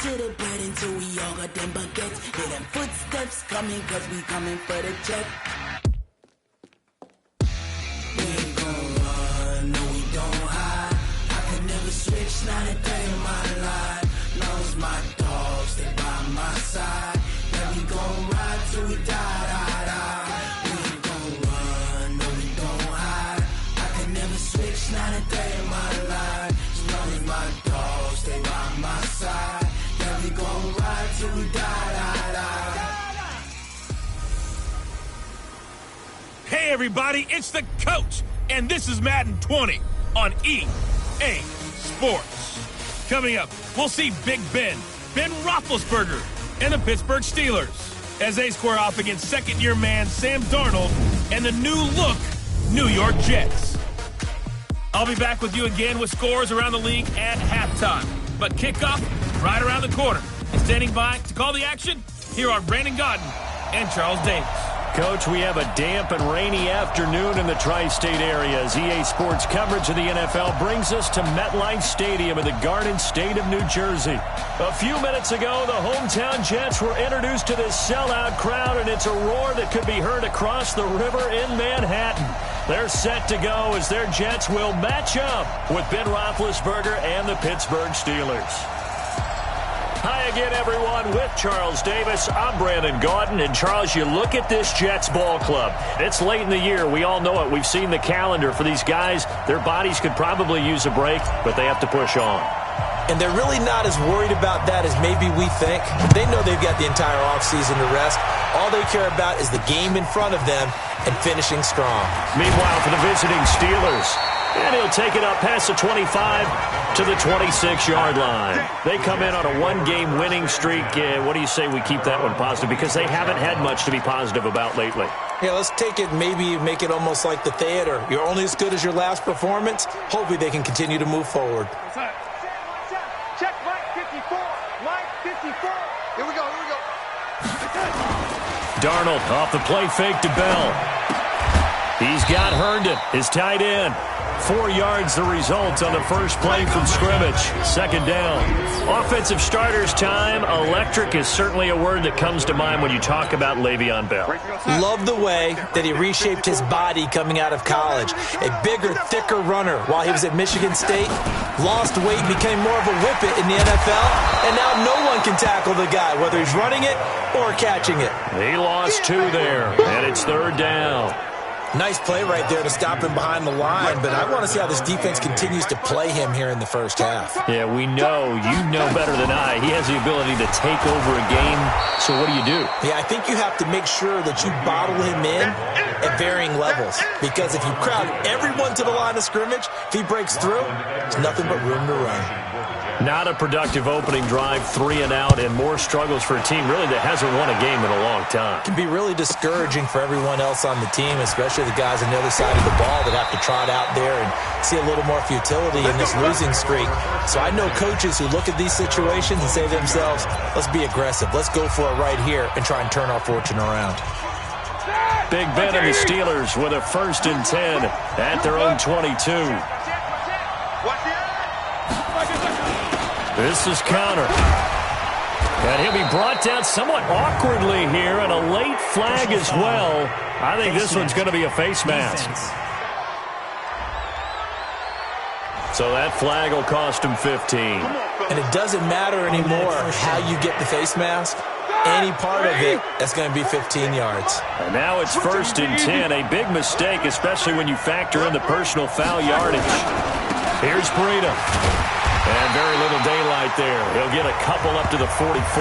to the bread until we all got them baguettes. Hear them footsteps coming, cause we coming for the check. We ain't gon' run, no we don't hide. I could never switch, not a day in my life. Long as my dogs stay by my side. Yeah, we gon' ride till we die, die, die. We ain't gon' run, no we don't hide. I could never switch, not a day in my life. As long as my dogs stay by my side. Yeah, we gon' ride till we die, die, die. Hey everybody, it's the coach, and this is Madden 20 on EA Sports. Coming up, we'll see Big Ben Roethlisberger, and the Pittsburgh Steelers as they square off against second-year man Sam Darnold and the new-look New York Jets. I'll be back with you again with scores around the league at halftime. But kickoff right around the corner. And standing by to call the action, here are Brandon Godden and Charles Davis. Coach, we have a damp and rainy afternoon in the tri-state area as EA Sports coverage of the NFL brings us to MetLife Stadium in the Garden State of New Jersey. A few minutes ago, the hometown Jets were introduced to this sellout crowd, and it's a roar that could be heard across the river in Manhattan. They're set to go as their Jets will match up with Ben Roethlisberger and the Pittsburgh Steelers. Hi again, everyone, with Charles Davis. I'm Brandon Gaudin. And, Charles, you look at this Jets ball club. It's late in the year. We all know it. We've seen the calendar for these guys. Their bodies could probably use a break, but they have to push on. And they're really not as worried about that as maybe we think. They know they've got the entire offseason to rest. All they care about is the game in front of them and finishing strong. Meanwhile, for the visiting Steelers, and he'll take it up past the 25 to the 26-yard line. They come in on a one-game winning streak. What do you say we keep that one positive? Because they haven't had much to be positive about lately. Yeah, let's take it, maybe make it almost like the theater. You're only as good as your last performance. Hopefully they can continue to move forward. Check Mike 54. Mike 54. Here we go. Darnold off the play fake to Bell. He's got Herndon, his tight end. 4 yards the result on the first play from scrimmage. Second down. Offensive starters time. Electric is certainly a word that comes to mind when you talk about Le'Veon Bell. Love the way that he reshaped his body coming out of college. A bigger, thicker runner while he was at Michigan State. Lost weight, became more of a whippet in the NFL. And now no one can tackle the guy, whether he's running it or catching it. He lost 2 there, and it's third down. Nice play right there to stop him behind the line, but I want to see how this defense continues to play him here in the first half. Yeah, we know. You know better than I. He has the ability to take over a game, so what do? Yeah, I think you have to make sure that you bottle him in at varying levels, because if you crowd everyone to the line of scrimmage, if he breaks through, there's nothing but room to run. Not a productive opening drive, 3 and out, and more struggles for a team really that hasn't won a game in a long time. It can be really discouraging for everyone else on the team, especially the guys on the other side of the ball that have to trot out there and see a little more futility in this losing streak. So I know coaches who look at these situations and say to themselves, let's be aggressive, let's go for it right here and try and turn our fortune around. Big Ben and the Steelers with a 1st and 10 at their own 22. This is Connor. And he'll be brought down somewhat awkwardly here, and a late flag as well. I think this one's going to be a face mask. So that flag will cost him 15. And it doesn't matter anymore how you get the face mask. Any part of it, that's going to be 15 yards. And now it's 1st and 10. A big mistake, especially when you factor in the personal foul yardage. Here's Breida. And very little daylight there. He'll get a couple up to the 44.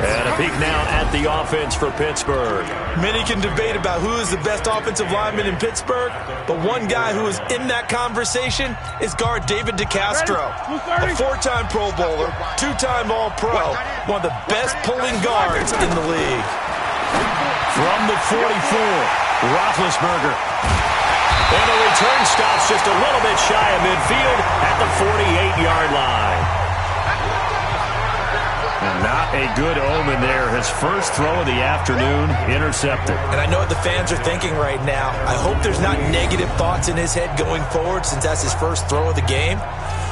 And a peek now at the offense for Pittsburgh. Many can debate about who is the best offensive lineman in Pittsburgh, but one guy who is in that conversation is guard David DeCastro. A 4-time Pro Bowler, 2-time All-Pro, one of the best pulling guards in the league. From the 44, Roethlisberger. And the return stops just a little bit shy of midfield at the 48-yard line. Not a good omen there. His first throw of the afternoon intercepted. And I know what the fans are thinking right now. I hope there's not negative thoughts in his head going forward since that's his first throw of the game.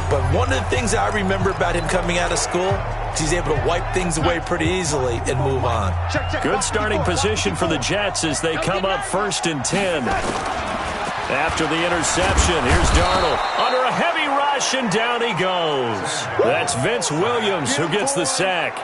But one of the things I remember about him coming out of school is he's able to wipe things away pretty easily and move on. Good starting position for the Jets as they come up 1st and 10. After the interception, here's Darnold under a heavy rush, and down he goes. That's Vince Williams who gets the sack.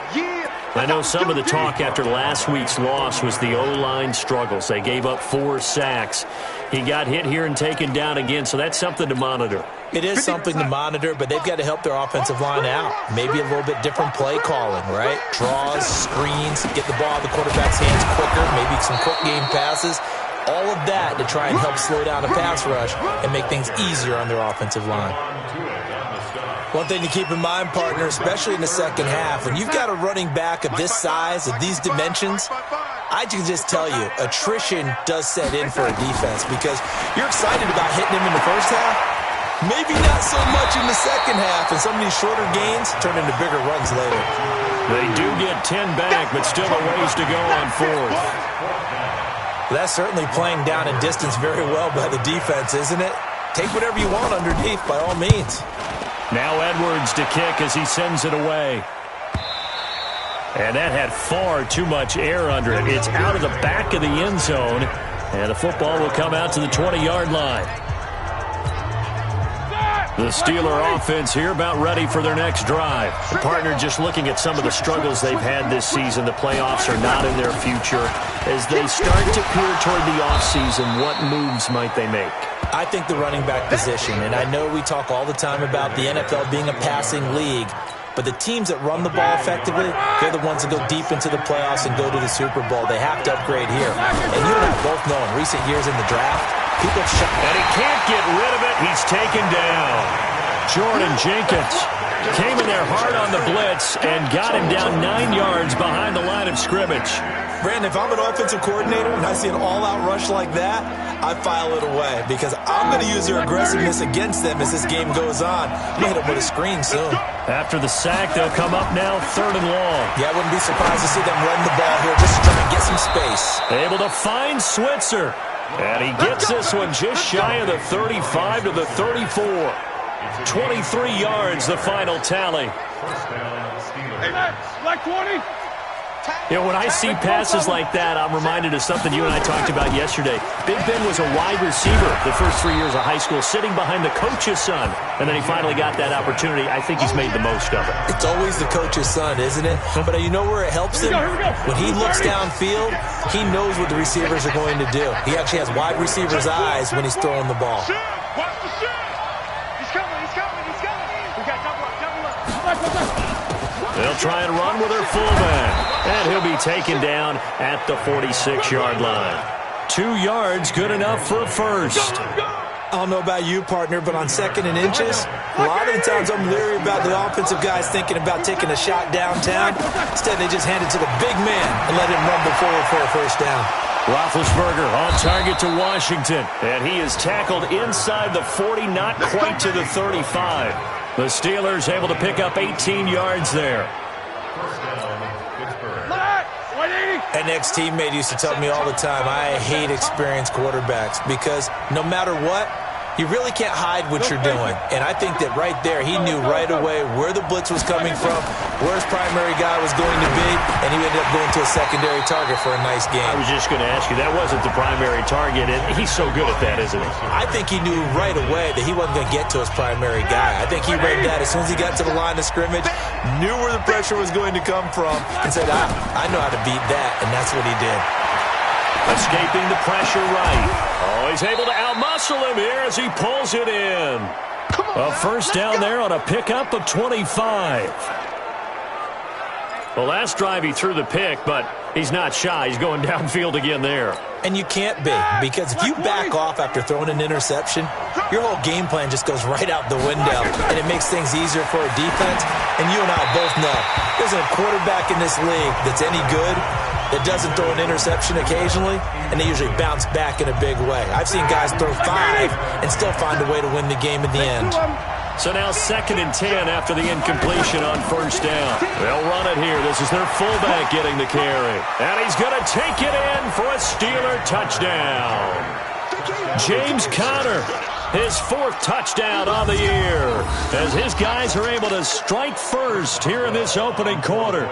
I know some of the talk after last week's loss was the O-line struggles. They gave up 4 sacks. He got hit here and taken down again, so that's something to monitor. It is something to monitor, but they've got to help their offensive line out. Maybe a little bit different play calling, right? Draws, screens, get the ball out of the quarterback's hands quicker, maybe some quick game passes. All of that to try and help slow down a pass rush and make things easier on their offensive line. One thing to keep in mind, partner, especially in the second half, when you've got a running back of this size, of these dimensions, I can just tell you, attrition does set in for a defense because you're excited about hitting him in the first half. Maybe not so much in the second half, and some of these shorter gains turn into bigger runs later. They do get 10 back, but still a ways to go on 4th. That's certainly playing down and distance very well by the defense, isn't it? Take whatever you want underneath, by all means. Now Edwards to kick as he sends it away. And that had far too much air under it. It's out of the back of the end zone, and the football will come out to the 20-yard line. The Steeler offense here about ready for their next drive. The partner just looking at some of the struggles they've had this season. The playoffs are not in their future. As they start to peer toward the offseason, what moves might they make? I think the running back position, and I know we talk all the time about the NFL being a passing league, but the teams that run the ball effectively, they're the ones that go deep into the playoffs and go to the Super Bowl. They have to upgrade here. And you and I both know in recent years in the draft, people have shot. And he can't get rid of it. He's taken down. Jordan Jenkins came in there hard on the blitz and got him down 9 yards behind the line of scrimmage. Brandon, if I'm an offensive coordinator and I see an all-out rush like that, I file it away because I'm going to use their aggressiveness against them as this game goes on. I'm going to hit them with a screen soon. After the sack, they'll come up now 3rd and long. Yeah, I wouldn't be surprised to see them run the ball here just to try and get some space. Able to find Switzer. And he gets this one just shy of the 35 to the 34. 23 yards, the final tally. Like 20. You know, when I see passes like that, I'm reminded of something you and I talked about yesterday. Big Ben was a wide receiver the first 3 years of high school, sitting behind the coach's son. And then he finally got that opportunity. I think he's made the most of it. It's always the coach's son, isn't it? But you know where it helps him? When he looks downfield, he knows what the receivers are going to do. He actually has wide receivers' eyes when he's throwing the ball. Watch the shit. He's coming. We got double up. They'll try and run with their fullback. And he'll be taken down at the 46-yard line. 2 yards, good enough for a first. I don't know about you, partner, but on 2nd and inches, a lot of the times I'm leery about the offensive guys thinking about taking a shot downtown. Instead, they just hand it to the big man and let him rumble forward for a first down. Roethlisberger on target to Washington. And he is tackled inside the 40, not quite to the 35. The Steelers able to pick up 18 yards there. An ex-teammate used to tell me all the time, I hate experienced quarterbacks because no matter what, you really can't hide what you're doing. And I think that right there, he knew right away where the blitz was coming from, where his primary guy was going to be, and he ended up going to a secondary target for a nice game. I was just going to ask you, that wasn't the primary target, and he's so good at that, isn't he? I think he knew right away that he wasn't going to get to his primary guy. I think he read that as soon as he got to the line of scrimmage, knew where the pressure was going to come from, and said, I know how to beat that, and that's what he did. Escaping the pressure right. Oh, he's able to outmuscle him here as he pulls it in. A first down there on a pickup of 25. Well, last drive he threw the pick, but he's not shy. He's going downfield again there. And you can't be, because if you back off after throwing an interception, your whole game plan just goes right out the window, and it makes things easier for a defense. And you and I both know there's a quarterback in this league that's any good that doesn't throw an interception occasionally, and they usually bounce back in a big way. I've seen guys throw 5 and still find a way to win the game in the end. So now 2nd and 10 after the incompletion on first down. They'll run it here. This is their fullback getting the carry. And he's going to take it in for a Steeler touchdown. James Conner His fourth touchdown on the year as his guys are able to strike first here in this opening quarter.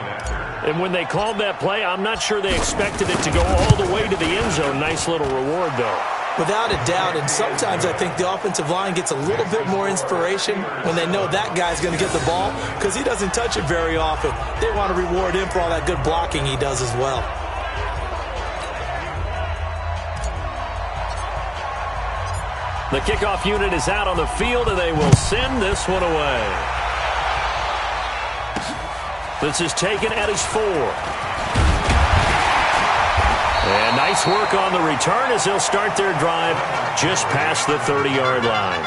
And when they called that play, I'm not sure they expected it to go all the way to the end zone. Nice little reward, though. Without a doubt, and sometimes I think the offensive line gets a little bit more inspiration when they know that guy's going to get the ball because he doesn't touch it very often. They want to reward him for all that good blocking he does as well. The kickoff unit is out on the field, and they will send this one away. This is taken at his 4. And nice work on the return as they'll start their drive just past the 30-yard line.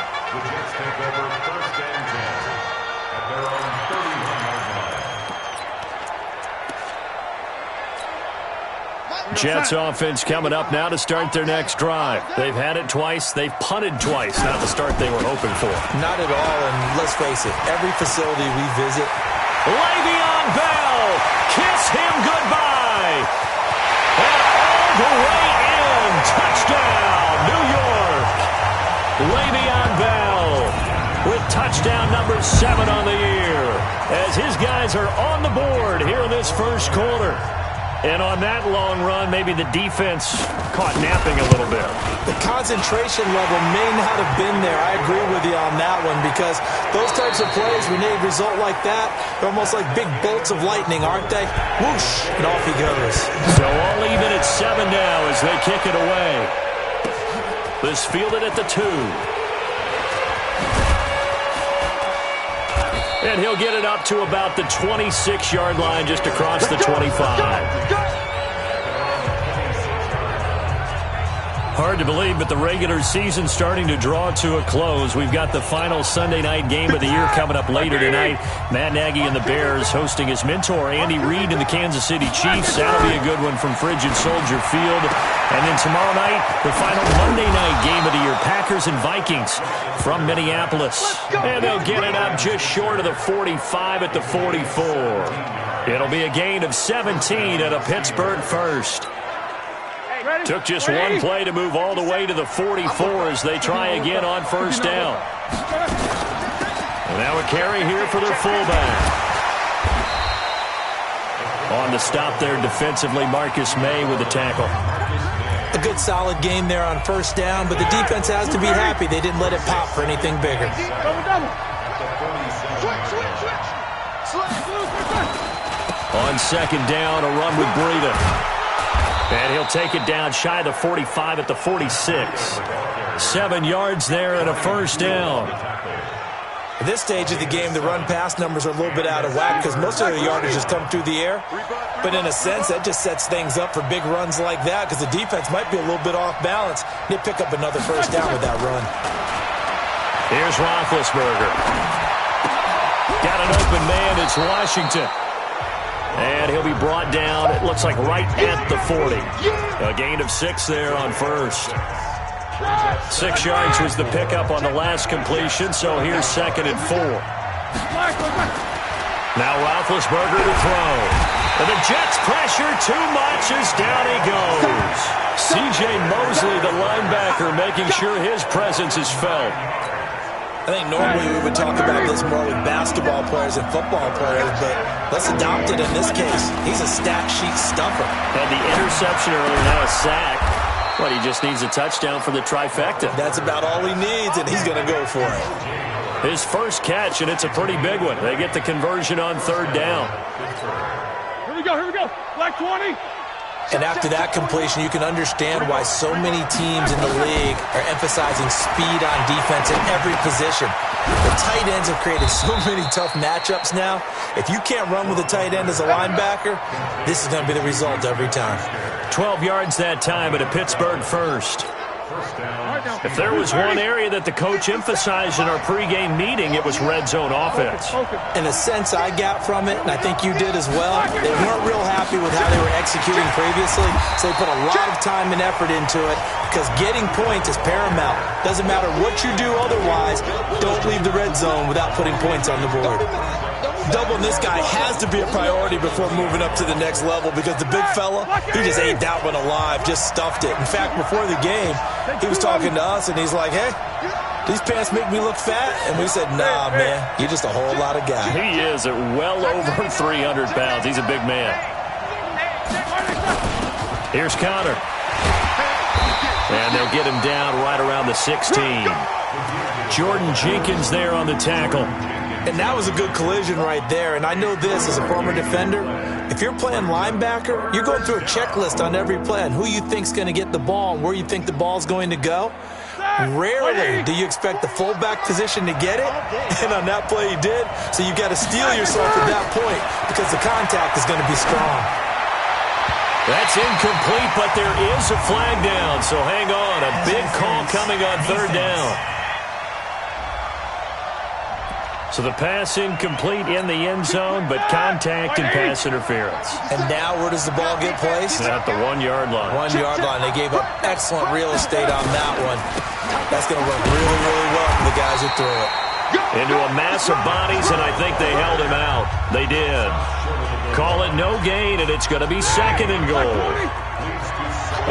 Jets offense coming up now to start their next drive. They've had it twice. They've punted twice. Not the start they were hoping for. Not at all, and let's face it, every facility we visit. Le'Veon Bell, kiss him goodbye. And all the way in. Touchdown, New York. Le'Veon Bell with touchdown number 7 on the year as his guys are on the board here in this first quarter. And on that long run, maybe the defense caught napping a little bit. The concentration level may not have been there. I agree with you on that one because those types of plays, when they result like that, they're almost like big bolts of lightning, aren't they? Whoosh, and off he goes. So all even at 7 now as they kick it away. This fielded at the 2. And he'll get it up to about the 26-yard line just across the 25. Hard to believe, but the regular season starting to draw to a close. We've got the final Sunday night game of the year coming up later tonight. Matt Nagy and the Bears hosting his mentor, Andy Reid, and the Kansas City Chiefs. That'll be a good one from Frigid Soldier Field. And then tomorrow night, the final Monday night game of the year, Packers and Vikings from Minneapolis. And they'll get it up just short of the 45 at the 44. It'll be a gain of 17 and a Pittsburgh first. Took just one play to move all the way to the 44 as they try again on first down. And now a carry here for their fullback. On the stop there defensively, Marcus May with the tackle. A good solid game there on first down, but the defense has to be happy they didn't let it pop for anything bigger. On second down, a run with Breida. And he'll take it down shy of the 45 at the 46. 7 yards there and a first down. At this stage of the game, the run-pass numbers are a little bit out of whack because most of the yardage has come through the air. But in a sense, that just sets things up for big runs like that because the defense might be a little bit off balance. They pick up another first down with that run. Here's Roethlisberger. Got an open man. It's Washington. And he'll be brought down, it looks like right at the 40. A gain of 6 there on first. 6 yards was the pickup on the last completion, so here's second and 4. Now Roethlisberger to throw. And the Jets pressure too much as down he goes. C.J. Mosley, the linebacker, making sure his presence is felt. I think normally we would talk about this more with basketball players and football players, but let's adopt it in this case. He's a stat sheet stuffer. Had the interception earlier, now a sack. But he just needs a touchdown for the trifecta. That's about all he needs, and he's going to go for it. His first catch, and it's a pretty big one. They get the conversion on third down. Here we go. Black 20. And after that completion, you can understand why so many teams in the league are emphasizing speed on defense in every position. The tight ends have created so many tough matchups now. If you can't run with a tight end as a linebacker, this is going to be the result every time. 12 yards that time at a Pittsburgh first. If there was one area that the coach emphasized in our pregame meeting, it was red zone offense. In a sense I got from it, and I think you did as well, they weren't real happy with how they were executing previously, so they put a lot of time and effort into it because getting points is paramount. Doesn't matter what you do otherwise, don't leave the red zone without putting points on the board. Doubling this guy has to be a priority before moving up to the next level because the big fella, he just ate that one alive, just stuffed it. In fact, before the game, he was talking to us, and he's like, hey, these pants make me look fat? And we said, nah, man, you're just a whole lot of guy. He is at well over 300 pounds. He's a big man. Here's Connor. And they'll get him down right around the 16. Jordan Jenkins there on the tackle. And that was a good collision right there. And I know this as a former defender. If you're playing linebacker, you're going through a checklist on every play on who you think's going to get the ball and where you think the ball's going to go. Rarely do you expect the fullback position to get it. And on that play he did. So you've got to steel yourself at that point because the contact is going to be strong. That's incomplete, but there is a flag down. So hang on. A big call coming on third down. So the pass incomplete in the end zone, but contact and pass interference. And now where does the ball get placed? At the 1-yard line. 1-yard line. They gave up excellent real estate on that one. That's going to work really, really well for the guys who threw it. Into a mass of bodies, and I think they held him out. They did. Call it no gain, and it's going to be 2nd and goal.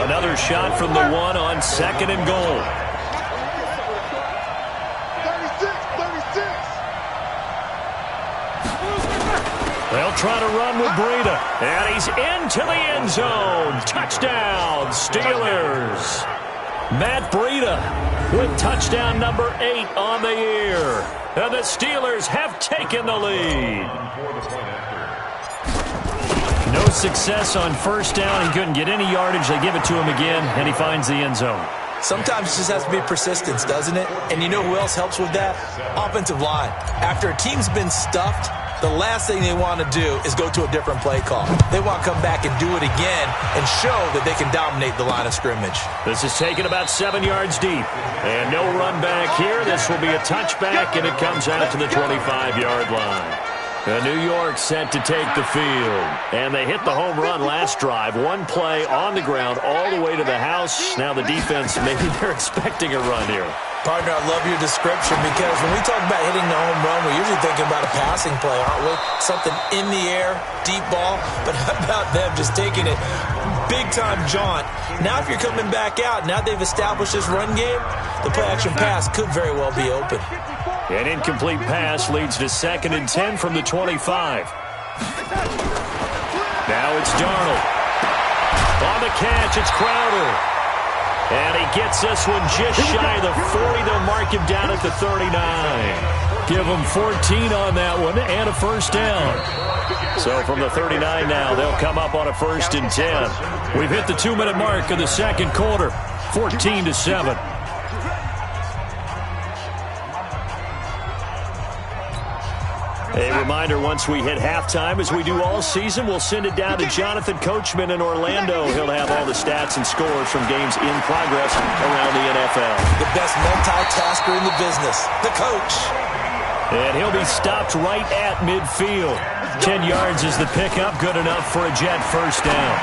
Another shot from the 1 on 2nd and goal. They'll try to run with Breida. And he's into the end zone. Touchdown, Steelers. Matt Breida with touchdown number 8 on the year. And the Steelers have taken the lead. No success on first down. He couldn't get any yardage. They give it to him again, and he finds the end zone. Sometimes it just has to be persistence, doesn't it? And you know who else helps with that? Offensive line. After a team's been stuffed, the last thing they want to do is go to a different play call. They want to come back and do it again and show that they can dominate the line of scrimmage. This is taken about 7 yards deep. And no run back here. This will be a touchback, and it comes out to the 25-yard line. New York set to take the field. And they hit the home run last drive. One play on the ground all the way to the house. Now the defense, maybe they're expecting a run here. Partner, I love your description because when we talk about hitting the home run, we're usually thinking about a passing play, aren't we? Something in the air, deep ball. But how about them just taking it big-time jaunt? Now if you're coming back out, now they've established this run game, the play-action pass could very well be open. An incomplete pass leads to 2nd and 10 from the 25. Now it's Darnold. On the catch, it's Crowder. And he gets this one just shy of the 40. They'll mark him down at the 39. Give him 14 on that one and a first down. So from the 39 now, they'll come up on a 1st and 10. We've hit the 2-minute mark of the second quarter, 14-7. A reminder, once we hit halftime, as we do all season, we'll send it down to Jonathan Coachman in Orlando. He'll have all the stats and scores from games in progress around the NFL. The best multitasker in the business, the coach. And he'll be stopped right at midfield. 10 yards is the pickup, good enough for a Jet first down.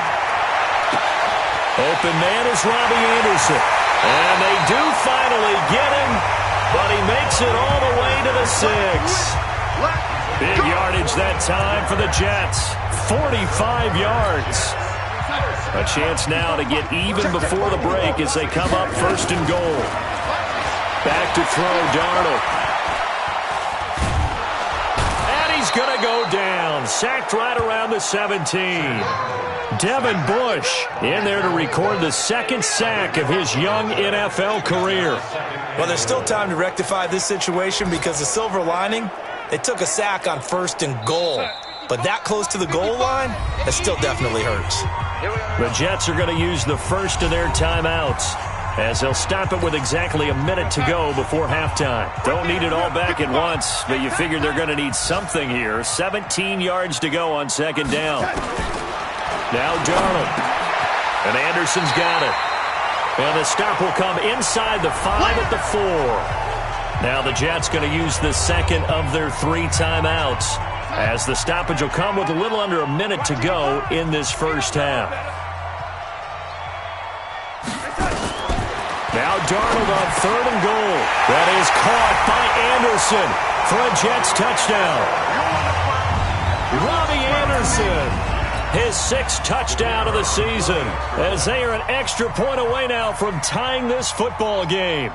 Open man is Robbie Anderson. And they do finally get him, but he makes it all the way to the 6. Big yardage that time for the Jets. 45 yards. A chance now to get even before the break as they come up 1st and goal. Back to throw, Darnold. And he's going to go down. Sacked right around the 17. Devin Bush in there to record the 2nd sack of his young NFL career. Well, there's still time to rectify this situation because the silver lining, they took a sack on 1st and goal. But that close to the goal line, that still definitely hurts. The Jets are going to use the first of their timeouts as they'll stop it with exactly a minute to go before halftime. Don't need it all back at once, but you figure they're going to need something here. 17 yards to go on 2nd down. Now Darnold. And Anderson's got it. And the stop will come inside the 5 at the 4. Now the Jets going to use the 2nd of their 3 timeouts as the stoppage will come with a little under a minute to go in this first half. Now Darnold on 3rd and goal. That is caught by Anderson for a Jets touchdown. Robbie Anderson his 6th touchdown of the season, as they are an extra point away now from tying this football game.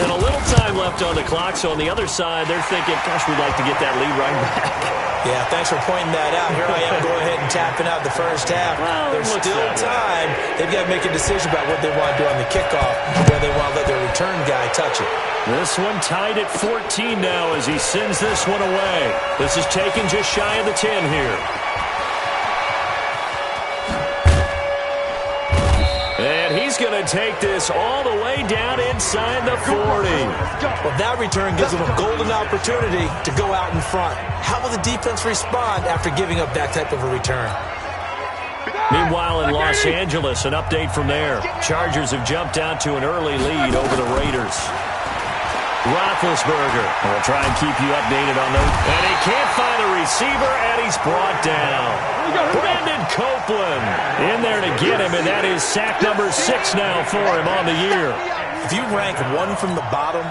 And a little time left on the clock, so on the other side, they're thinking, gosh, we'd like to get that lead right back. Yeah, thanks for pointing that out. Here I am going ahead and tapping out the first half. Well, there's still time. They've got to make a decision about what they want to do on the kickoff, whether they want to let their return guy touch it. This one tied at 14 now as he sends this one away. This is taken just shy of the 10 here. And he's going to take this all the way down inside the 40. Well, that return gives them a golden opportunity to go out in front. How will the defense respond after giving up that type of a return? Meanwhile, in Los Angeles, an update from there. Chargers have jumped out to an early lead over the Raiders. Roethlisberger will try and keep you updated on those. And he can't find a receiver, and he's brought down. Brandon Copeland in there to get him, and that is sack number 6 now for him on the year. If you rank one from the bottom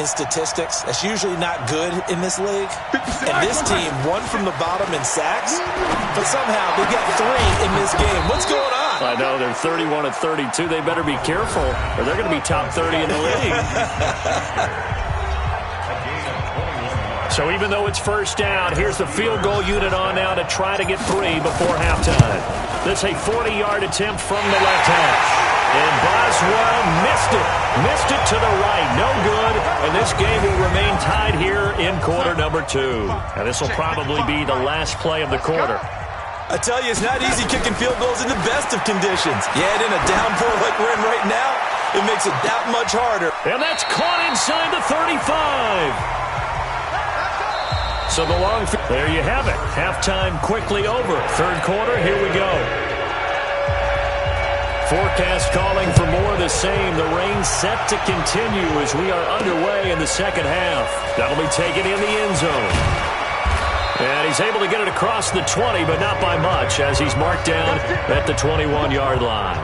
in statistics, that's usually not good in this league. And this team, one from the bottom in sacks, but somehow they got 3 in this game. What's going on? I know, they're 31 of 32. They better be careful, or they're going to be top 30 in the league. So even though it's first down, here's the field goal unit on now to try to get 3 before halftime. This is a 40-yard attempt from the left hash. And Boswell missed it to the right. No good, and this game will remain tied here in quarter number 2. And this will probably be the last play of the quarter. I tell you, it's not easy kicking field goals in the best of conditions. Yet in a downpour like we're in right now, it makes it that much harder. And that's caught inside the 35. So the long field. There you have it. Halftime quickly over. Third quarter, here we go. Forecast calling for more of the same. The rain set to continue as we are underway in the second half. That'll be taken in the end zone. And he's able to get it across the 20, but not by much, as he's marked down at the 21-yard line.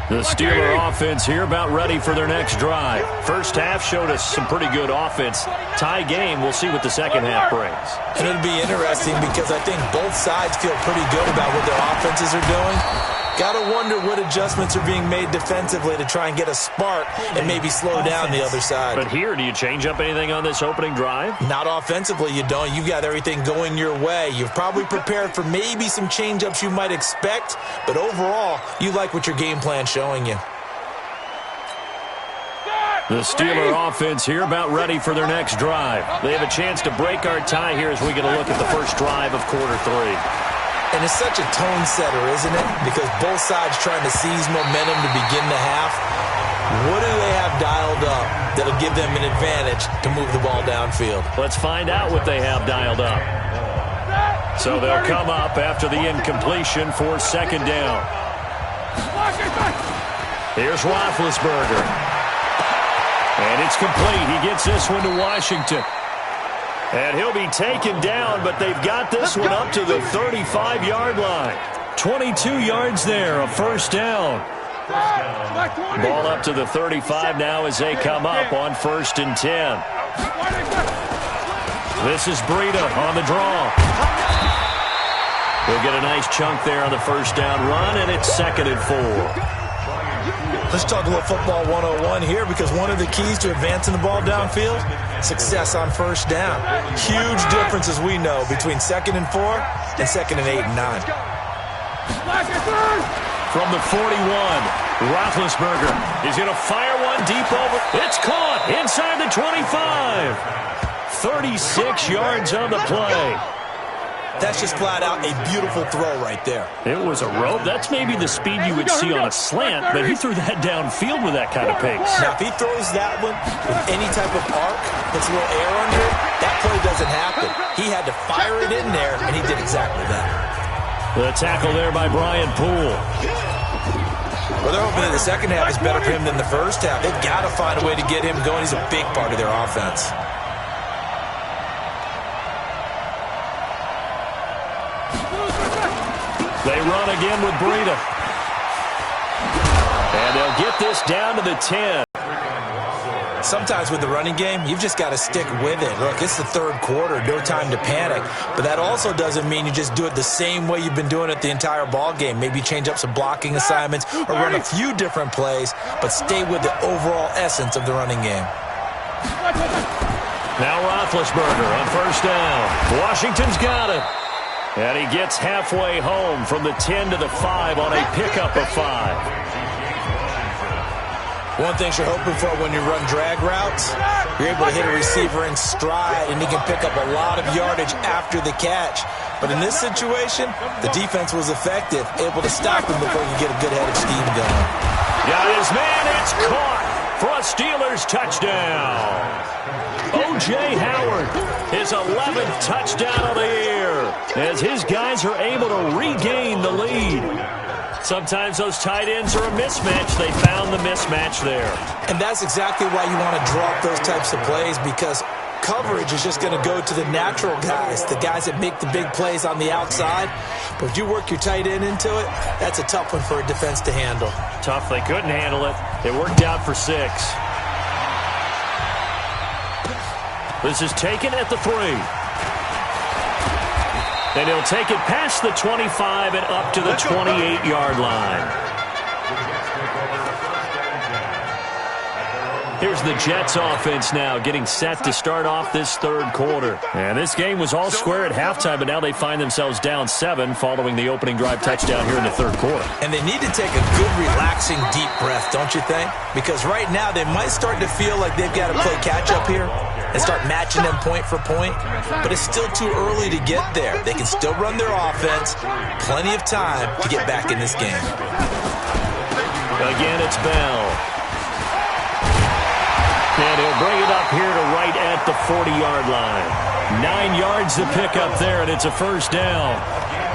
The Steeler offense here about ready for their next drive. First half showed us some pretty good offense. Tie game, we'll see what the second half brings. And it'll be interesting because I think both sides feel pretty good about what their offenses are doing. Got to wonder what adjustments are being made defensively to try and get a spark and maybe slow down the other side. But here, do you change up anything on this opening drive? Not offensively, you don't. You've got everything going your way. You've probably prepared for maybe some change-ups you might expect, but overall, you like what your game plan's showing you. The Steeler offense here about ready for their next drive. They have a chance to break our tie here as we get a look at the first drive of quarter 3. And it's such a tone setter, isn't it? Because both sides trying to seize momentum to begin the half. What do they have dialed up that'll give them an advantage to move the ball downfield? Let's find out what they have dialed up. So they'll come up after the incompletion for second down. Here's Roethlisberger. And it's complete. He gets this one to Washington. And he'll be taken down, but they've got this one up to the 35-yard line. 22 yards there, a first down. Ball up to the 35 now as they come up on 1st and 10. This is Breida on the draw. He'll get a nice chunk there on the first down run, and it's 2nd and 4. Let's talk a little football 101 here, because one of the keys to advancing the ball downfield, success on first down. Huge difference, as we know, between 2nd and 4 and 2nd and 8 and 9. From the 41, Roethlisberger is going to fire one deep over. It's caught inside the 25. 36 yards on the play. That's just flat out a beautiful throw right there. It was a rope. That's maybe the speed you would see on a slant, but he threw that downfield with that kind of pace. Now, if he throws that one with any type of arc, puts a little air under it, that play doesn't happen. He had to fire it in there, and he did exactly that. The tackle there by Brian Poole. Well, they're hoping that the second half is better for him than the first half. They've got to find a way to get him going. He's a big part of their offense. They run again with Breida. And they'll get this down to the 10. sometimes with the running game, you've just got to stick with it. Look, it's the third quarter, no time to panic. But that also doesn't mean you just do it the same way you've been doing it the entire ball game. Maybe change up some blocking assignments or run a few different plays, but stay with the overall essence of the running game. Now Roethlisberger on first down. Washington's got it. And he gets halfway home from the 10 to the 5 on a pickup of 5. One thing you're hoping for when you run drag routes, you're able to hit a receiver in stride, and he can pick up a lot of yardage after the catch. But in this situation, the defense was effective, able to stop him before he could get a good head of steam going. Got his man, it's caught for a Steelers touchdown. O.J. Howard, his 11th touchdown of the year, as his guys are able to regain the lead. Sometimes those tight ends are a mismatch. They found the mismatch there. And that's exactly why you want to drop those types of plays, because coverage is just going to go to the natural guys, the guys that make the big plays on the outside. But if you work your tight end into it, that's a tough one for a defense to handle. Tough. They couldn't handle it. It worked out for 6. This is taken at the 3. And he'll take it past the 25 and up to the 28-yard line. Here's the Jets offense now getting set to start off this third quarter. And this game was all square at halftime, but now they find themselves down 7 following the opening drive touchdown here in the third quarter. And they need to take a good, relaxing, deep breath, don't you think? Because right now they might start to feel like they've got to play catch-up here and start matching them point for point. But it's still too early to get there. They can still run their offense. Plenty of time to get back in this game. Again, it's Bell. And he'll bring it up here to right at the 40-yard line. 9 yards to pick up there, and it's a first down.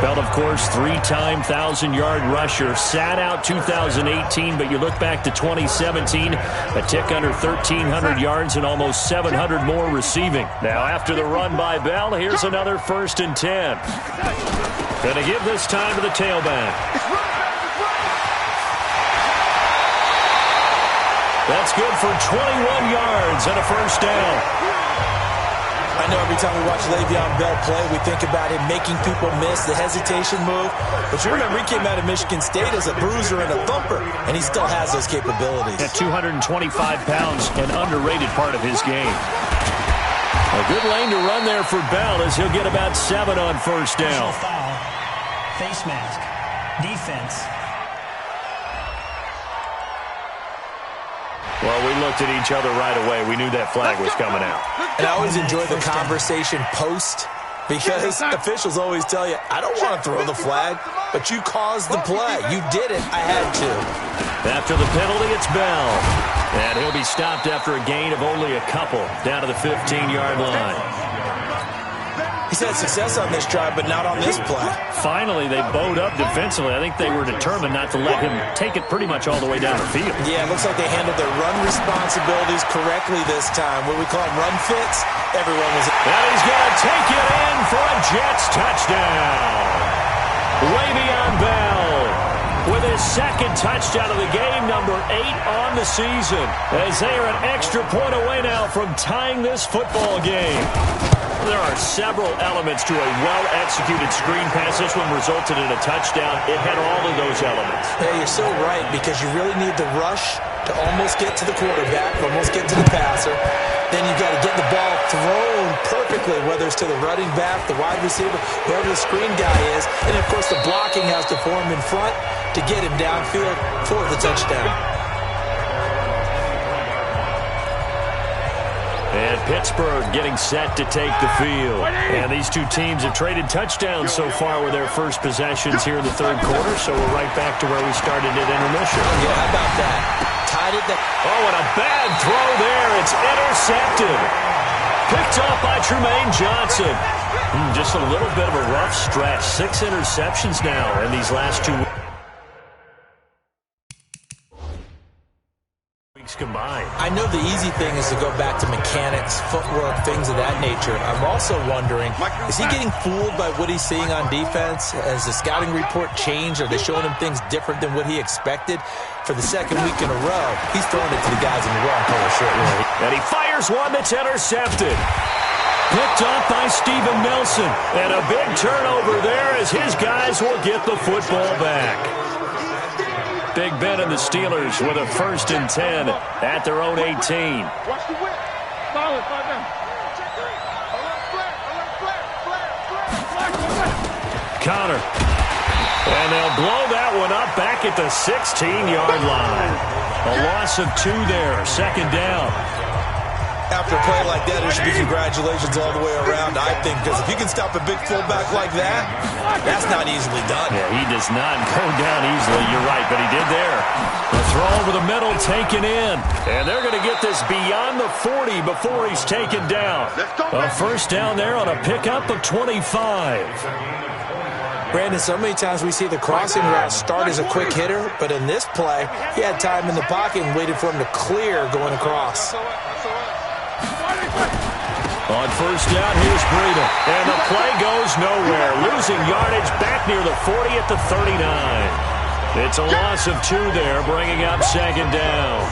Bell, of course, 3-time 1,000-yard rusher. Sat out 2018, but you look back to 2017, a tick under 1,300 yards and almost 700 more receiving. Now, after the run by Bell, here's another 1st and 10. Going to give this time to the tailback. That's good for 21 yards and a first down. I know every time we watch Le'Veon Bell play, we think about him making people miss the hesitation move. But you remember, he came out of Michigan State as a bruiser and a thumper, and he still has those capabilities. At 225 pounds, an underrated part of his game. A good lane to run there for Bell as he'll get about 7 on first down. Foul, face mask, defense. Well, we looked at each other right away. We knew that flag was coming out. And I always enjoy the conversation post, because officials always tell you, I don't want to throw the flag, but you caused the play. You did it. I had to. After the penalty, it's Bell. And he'll be stopped after a gain of only a couple down to the 15-yard line. He's had success on this drive, but not on this play. Finally, they bowed up defensively. I think they were determined not to let him take it pretty much all the way down the field. Yeah, it looks like they handled their run responsibilities correctly this time. What we call them run fits, everyone was... And he's going to take it in for a Jets touchdown. Le'Veon Bell with his 2nd touchdown of the game, number 8 on the season, as they are an extra point away now from tying this football game. There are several elements to a well-executed screen pass. This one resulted in a touchdown. It had all of those elements. Yeah, you're so right, because you really need the rush to almost get to the quarterback, almost get to the passer. Then you've got to get the ball thrown perfectly, whether it's to the running back, the wide receiver, whoever the screen guy is. And, of course, the blocking has to form in front to get him downfield for the touchdown. And Pittsburgh getting set to take the field. And these two teams have traded touchdowns so far with their first possessions here in the third quarter, so we're right back to where we started at intermission. Yeah, how about that? Tied it down. Oh, and a bad throw there. It's intercepted. Picked up by Tremaine Johnson. Just a little bit of a rough stretch. 6 interceptions now in these last 2 weeks. legs combined. I know the easy thing is to go back to mechanics, footwork, things of that nature. I'm also wondering, is he getting fooled by what he's seeing on defense? Has the scouting report changed? Are they showing him things different than what he expected? For the second week in a row, he's throwing it to the guys in the wrong color shirt. And he fires one that's intercepted. Picked off by Steven Nelson. And a big turnover there as his guys will get the football back. Big Ben and the Steelers with a 1st and 10 at their own 18. Watch the whip. Solid, down. Connor. And they'll blow that one up back at the 16-yard line. A loss of 2 there. 2nd down. After a play like that, there should be congratulations all the way around, I think, because if you can stop a big fullback like that, that's not easily done. Yeah, he does not go down easily. You're right, but he did there. The throw over the middle taken in. And they're going to get this beyond the 40 before he's taken down. A 1st down there on a pickup of 25. Brandon, so many times we see the crossing route start as a quick hitter, but in this play, he had time in the pocket and waited for him to clear going across. On 1st down, here's Breida. And the play goes nowhere. Losing yardage back near the 40 at the 39. It's a loss of 2 there, bringing up 2nd down.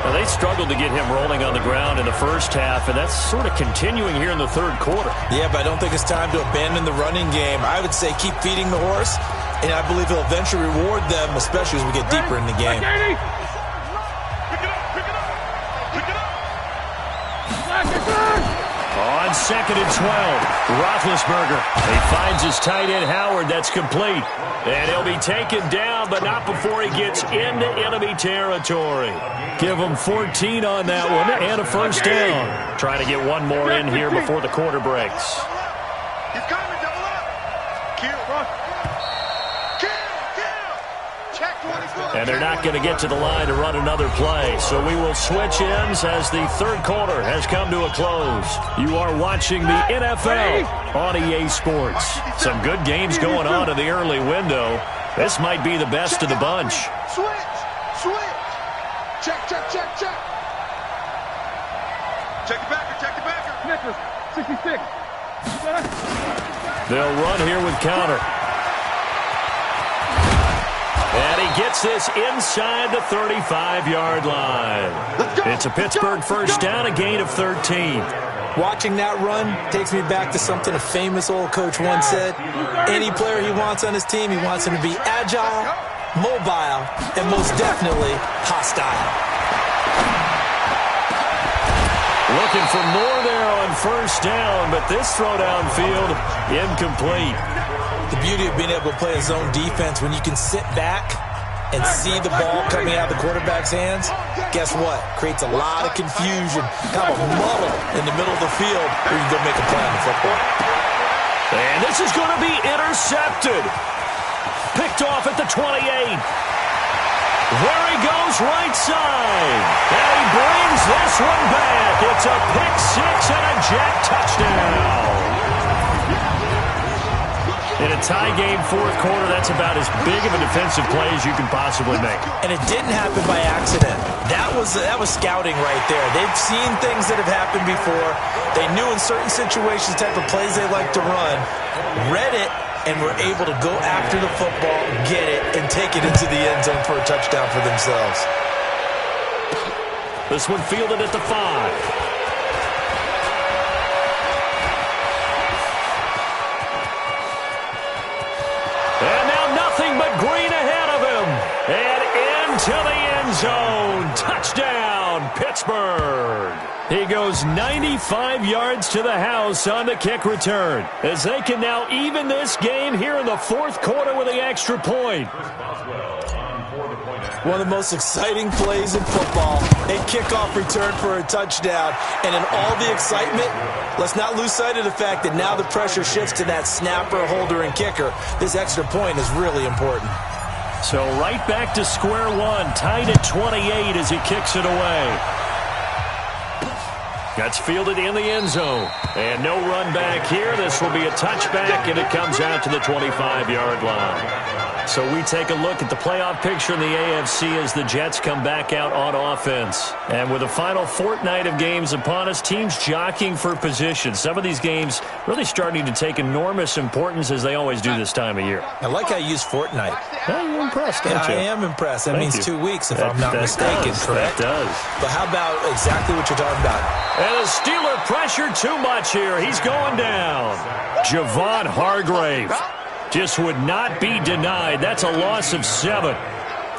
Now, they struggled to get him rolling on the ground in the first half, and that's sort of continuing here in the 3rd quarter. Yeah, but I don't think it's time to abandon the running game. I would say keep feeding the horse, and I believe he'll eventually reward them, especially as we get deeper in the game. On 2nd and 12, Roethlisberger. He finds his tight end, Howard. That's complete. And he'll be taken down, but not before he gets into enemy territory. Give him 14 on that one and a 1st down. Trying to get one more in here before the quarter breaks. He's coming, double up. Kill, run. Kill. Check 24. And they're not going to get to the line to run another play. So we will switch ends as the 3rd quarter has come to a close. You are watching the NFL on EA Sports. Some good games going on in the early window. This might be the best of the bunch. Switch. Check. Check the backer. Nicholas, 66. They'll run here with counter. And he gets this inside the 35-yard line. It's a Pittsburgh 1st down, a gain of 13. Watching that run takes me back to something a famous old coach once said. Any player he wants on his team, he wants him to be agile, mobile, and most definitely hostile. Looking for more there on 1st down, but this throw downfield, incomplete. The beauty of being able to play a zone defense when you can sit back and see the ball coming out of the quarterback's hands, guess what? Creates a lot of confusion, kind of a muddle in the middle of the field where you can go make a play on the football. And this is going to be intercepted. Picked off at the 28. There he goes, right side. And he brings this one back. It's a pick-6 and a jet touchdown. In a tie game, 4th quarter, that's about as big of a defensive play as you can possibly make. And it didn't happen by accident. That was scouting right there. They've seen things that have happened before. They knew in certain situations the type of plays they like to run, read it, and were able to go after the football, get it, and take it into the end zone for a touchdown for themselves. This one fielded at the 5. And now nothing but green ahead of him. And into the end zone. Touchdown, Pittsburgh. He goes 95 yards to the house on the kick return, as they can now even this game here in the 4th quarter with the extra point. One of the most exciting plays in football, a kickoff return for a touchdown. And in all the excitement, let's not lose sight of the fact that now the pressure shifts to that snapper, holder, and kicker. This extra point is really important. So right back to square one, tied at 28 as he kicks it away. That's fielded in the end zone. And no run back here. This will be a touchback, and it comes out to the 25-yard line. So we take a look at the playoff picture in the AFC as the Jets come back out on offense. And with the final fortnight of games upon us, teams jockeying for position. Some of these games really starting to take enormous importance as they always do this time of year. I like how you use fortnight. Well, you're impressed, don't you? I am impressed. That Thank means you. 2 weeks if I'm not mistaken, correct? That does. But how about exactly what you're talking about? And the Steeler pressure too much here. He's going down. Javon Hargrave just would not be denied. That's a loss of 7.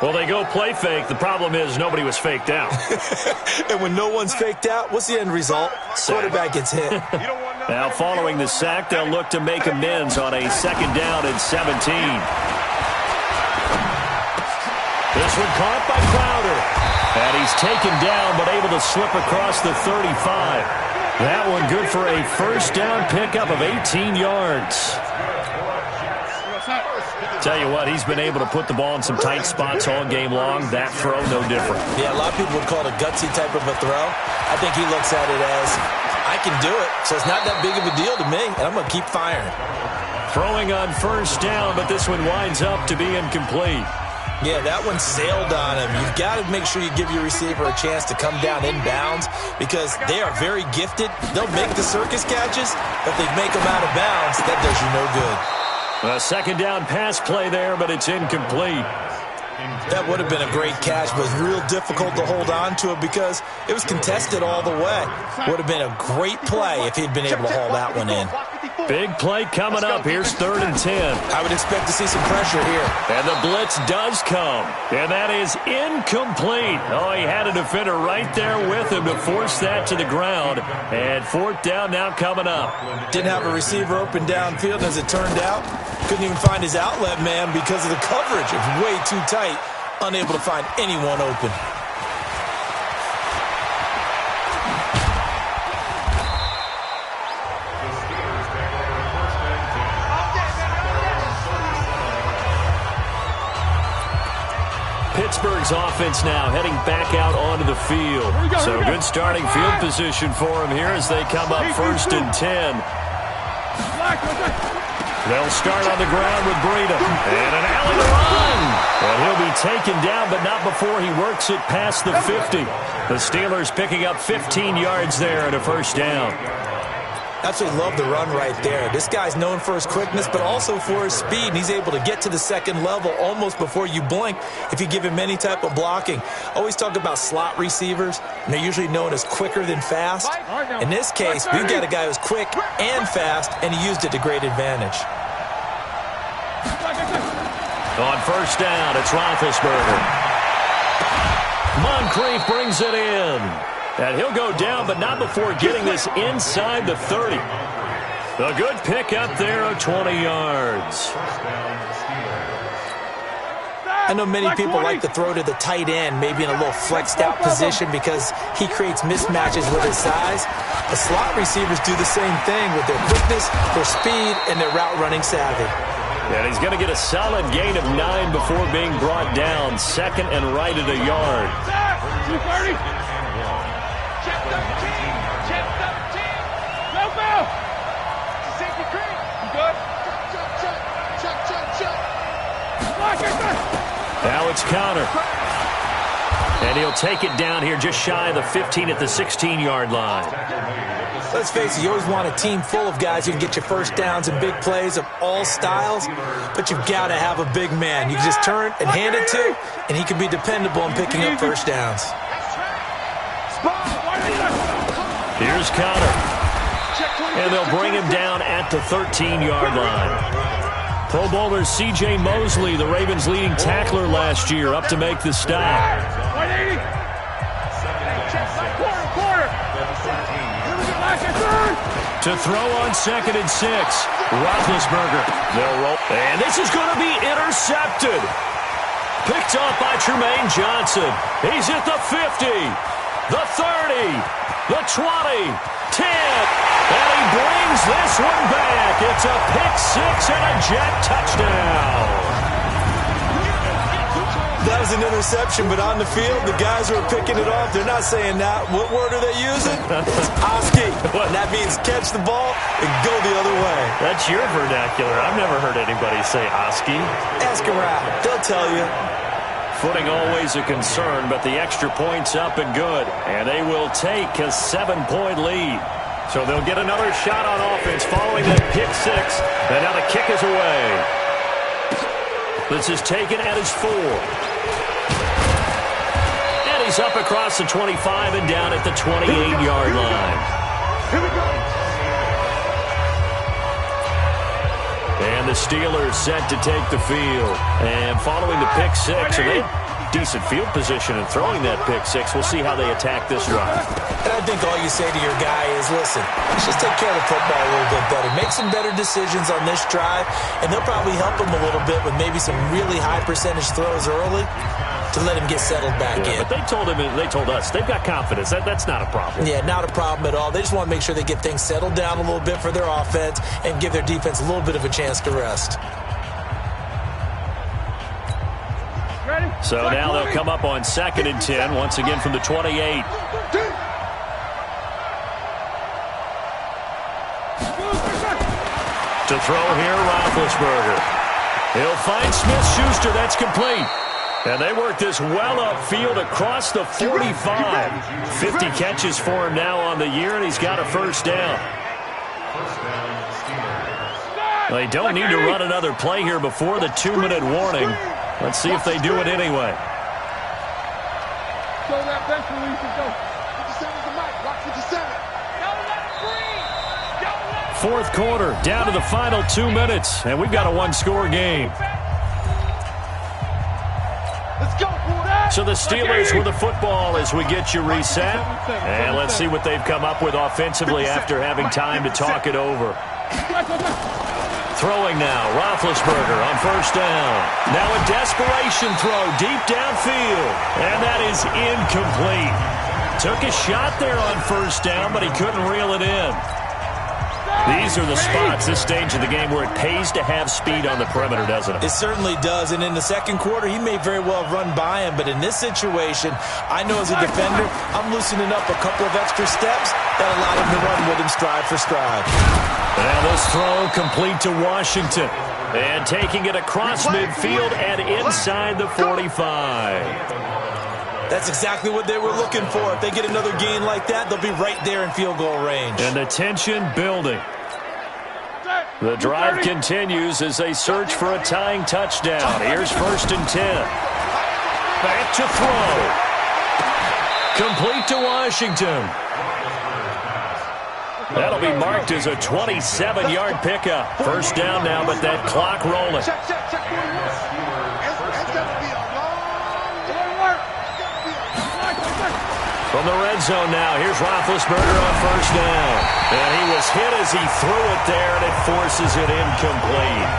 Well, they go play fake. The problem is nobody was faked out. And when no one's faked out, what's the end result? Quarterback gets hit. Now, following the sack, they'll look to make amends on a 2nd down and 17. This one caught by Crowder. And he's taken down, but able to slip across the 35. That one good for a 1st down pickup of 18 yards. Tell you what, he's been able to put the ball in some tight spots all game long. That throw, no different. Yeah, a lot of people would call it a gutsy type of a throw. I think he looks at it as, I can do it, so it's not that big of a deal to me, and I'm going to keep firing. Throwing on 1st down, but this one winds up to be incomplete. Yeah, that one sailed on him. You've got to make sure you give your receiver a chance to come down inbounds because they are very gifted. They'll make the circus catches, but if they make them out of bounds, that does you no good. A 2nd down pass play there, but it's incomplete. That would have been a great catch, but it was real difficult to hold on to it because it was contested all the way. Would have been a great play if he'd been able to haul that one in. Big play coming up. Here's 3rd and 10. I would expect to see some pressure here. And the blitz does come. And that is incomplete. Oh, he had a defender right there with him to force that to the ground. And 4th down now coming up. Didn't have a receiver open downfield, as it turned out. Couldn't even find his outlet man because of the coverage. It was way too tight. Unable to find anyone open. Pittsburgh's offense now heading back out onto the field. So good starting field position for him here as they come up 1st and 10. They'll start on the ground with Breida. And an alley to run. And he'll be taken down, but not before he works it past the 50. The Steelers picking up 15 yards there and a 1st down. Absolutely love the run right there. This guy's known for his quickness, but also for his speed. And he's able to get to the 2nd level almost before you blink if you give him any type of blocking. Always talk about slot receivers, and they're usually known as quicker than fast. In this case, we've got a guy who's quick and fast, and he used it to great advantage. On 1st down, it's Roethlisberger. Moncrief brings it in. And he'll go down, but not before getting this inside the 30. A good pickup there of 20 yards. I know many people like to throw to the tight end, maybe in a little flexed out position because he creates mismatches with his size. The slot receivers do the same thing with their quickness, their speed, and their route running savvy. And he's going to get a solid gain of 9 before being brought down. 2nd and right at a yard. Check 13. Check 13. No foul. Safety cream. You good? Check. Now it's Connor. And he'll take it down here just shy of the 15 at the 16-yard line. Let's face it, you always want a team full of guys who can get you 1st downs and big plays of all styles, but you've got to have a big man. You can just turn and hand it to, and he can be dependable in picking up 1st downs. Here's Connor. And they'll bring him down at the 13-yard line. Pro Bowler C.J. Mosley, the Ravens' leading tackler last year, up to make the stop. To throw on 2nd and 6. Roethlisberger. They'll roll. And this is going to be intercepted. Picked off by Tremaine Johnson. He's at the 50, the 30, the 20, 10. And he brings this one back. It's a pick 6 and a Jet touchdown. that was an interception, but on the field, the guys who are picking it off, they're not saying that. What word are they using? It's Oski. And that means catch the ball and go the other way. That's your vernacular. I've never heard anybody say Oski. Ask around. They'll tell you. Footing always a concern, but the extra point's up and good. And they will take a 7-point lead. So they'll get another shot on offense following that pick six. And now the kick is away. This is taken at his 4. And he's up across the 25 and down at the 28-yard line. Here we go. And the Steelers set to take the field. And following the pick six, and they have decent field position in throwing that pick six. We'll see how they attack this drive. And I think all you say to your guy is, listen, let's just take care of the football a little bit better. Make some better decisions on this drive, and they'll probably help him a little bit with maybe some really high percentage throws early to let him get settled back in. But they told us they've got confidence. That's not a problem. Yeah, not a problem at all. They just want to make sure they get things settled down a little bit for their offense and give their defense a little bit of a chance to rest. Ready? So now they'll come up on 2nd and 10, once again from the 28. To throw here, Roethlisberger. He'll find Smith-Schuster. That's complete. And they work this well upfield across the 45. 50 catches for him now on the year, and he's got a first down. They don't need to run another play here before the 2-minute warning. Let's see if they do it anyway. Show that bench release and go. 57's the mic. Watch 57. Fourth quarter, down to the final 2 minutes, and we've got a one-score game. Let's go, boy. So the Steelers with the football as we get you reset. And let's see what they've come up with offensively after having time to talk it over. Throwing now, Roethlisberger on first down. Now a desperation throw deep downfield. And that is incomplete. Took a shot there on first down, but he couldn't reel it in. These are the spots, this stage of the game, where it pays to have speed on the perimeter, doesn't it? It certainly does, and in the second quarter, he may very well run by him, but in this situation, I know as a defender, I'm loosening up a couple of extra steps that allow him to run with him stride for stride. Now this throw complete to Washington, and taking it across midfield and inside the 45. That's exactly what they were looking for. If they get another gain like that, they'll be right there in field goal range. And the tension building. The drive continues as they search for a tying touchdown. Here's 1st and 10. Back to throw. Complete to Washington. That'll be marked as a 27-yard pickup. First down now, but that clock rolling. From the red zone now, here's Roethlisberger on first down. And he was hit as he threw it there, and it forces it incomplete.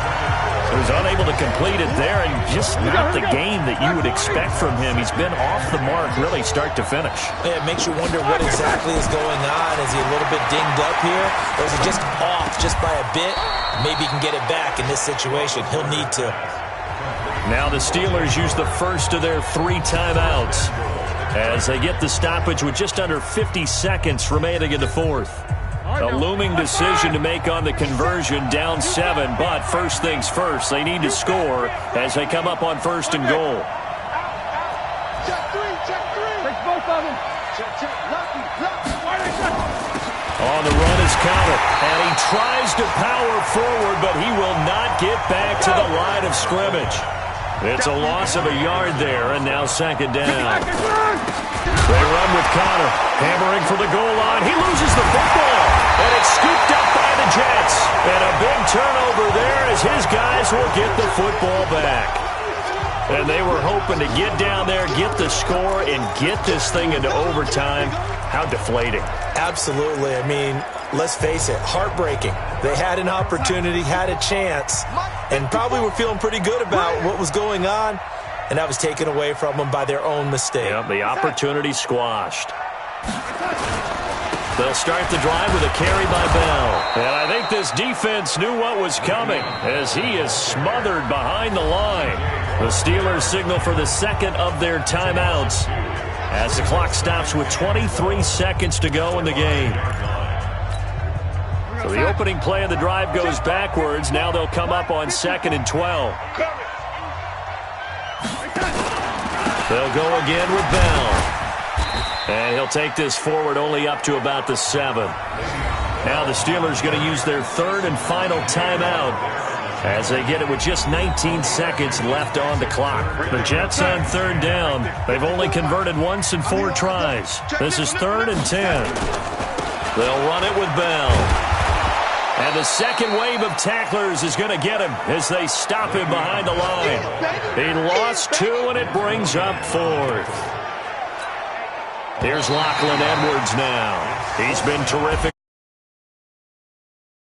He was unable to complete it there, and just not the game that you would expect from him. He's been off the mark, really, start to finish. Yeah, it makes you wonder what exactly is going on. Is he a little bit dinged up here? Or is he just off just by a bit? Maybe he can get it back in this situation. He'll need to. Now the Steelers use the first of their 3 timeouts as they get the stoppage with just under 50 seconds remaining in the fourth. A looming decision to make on the conversion, down 7, but first things first, they need to score as they come up on 1st and goal. Check 3. Take both of them. Check. On the run is counted, and he tries to power forward, but he will not get back to the line of scrimmage. It's a loss of a yard there, and now 2nd down. They run with Connor, hammering for the goal line. He loses the football, and it's scooped up by the Jets. And a big turnover there as his guys will get the football back. And they were hoping to get down there, get the score, and get this thing into overtime. How deflating. Absolutely. I mean, let's face it, heartbreaking. They had an opportunity, had a chance, and probably were feeling pretty good about what was going on, and that was taken away from them by their own mistake. Yep, the opportunity squashed. They'll start the drive with a carry by Bell. And I think this defense knew what was coming as he is smothered behind the line. The Steelers signal for the second of their timeouts as the clock stops with 23 seconds to go in the game. So the opening play of the drive goes backwards. Now they'll come up on 2nd and 12. They'll go again with Bell. And he'll take this forward only up to about the 7. Now the Steelers going to use their third and final timeout as they get it with just 19 seconds left on the clock. The Jets on 3rd down. They've only converted once in 4 tries. This is 3rd and 10. They'll run it with Bell. And the second wave of tacklers is going to get him as they stop him behind the line. He lost 2, and it brings up 4th. Here's Lachlan Edwards now. He's been terrific.